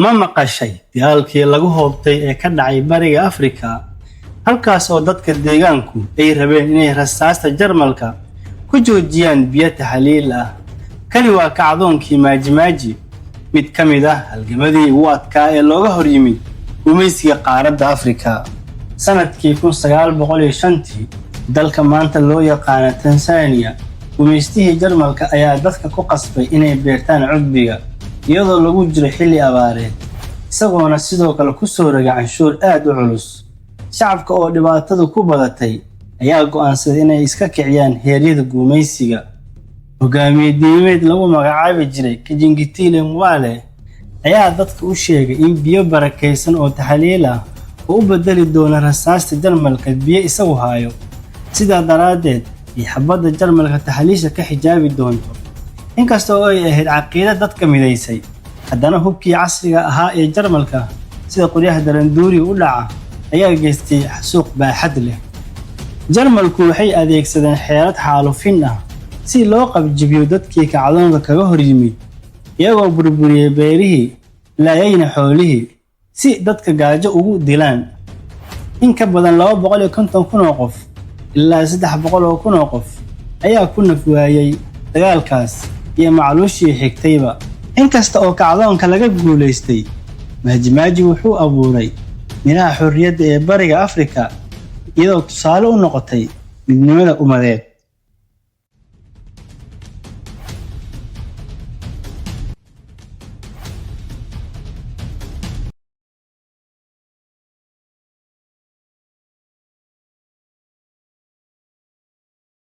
Ma maqashay dagaalkii lagu hoobtay ee ka dhacay Bariga Afrika, halkaas oo dadka deegaanku ay rabeen inay rasaasta Jarmalka ku joojiyaan biyo taxliil ah. Kani waa kacdoonkii Maji-Maji, mid ka mid ah halgamadii ugu adkaa ee looga hor yimid gumaysiga qaaradda Afrika. Sanadkii 1905 dalka maanta loo yaqaan Tansaaniya, gumaystihii Jarmalka ayaa dadka ku qasbay inay beertaan cudbiga iyadoo lagu jiro xilli abaareed, isagoona sidoo kale ku soo rogay canshuur aad u culus. Shacabka oo dhibaatadu ku badatay ayaa go'aansaday inay iska kiciyaan heeryada gumaysiga. Hogaamiye diimeed lagu magacaabi jiray Kinjekitile Mwale ayaa dadka u sheegay in biyo barakaysan oo taxliil ah uu u bedeli doono rasaasta Jarmalka biyo isagu hayo, sidaa daraaddeed ay xabadda Jarmalka taxliisha ka xijaabi doonto. inkasta oo ay ahayd caqiido dadka midaysay, haddana hubkii casriga ahaa ee Jarmalka sida qoryaha daranduuriga u dhaca ayaa geystay xasuuq baaxad leh. Jarmalku waxay adeegsadeen xeelad xaalufin ah si loo qabjibiyo dadkii kacdoonka kaga hor yimid, iyagoo burburiyay beerihii, laayayna xoolihii si dadka gaajo ugu dilaan. In ka badan 250,000 oo qof ilaa 300,000 oo qof ayaa ku naf waayay dagaalkaas iyo macluushii xigtayba. Inkasta oo kacdoonka laga guulaystay, Maji-Maji wuxuu abuuray miraha xorriyadda ee Bariga Afrika iyadoo tusaale u noqotay midnimada ummadeed.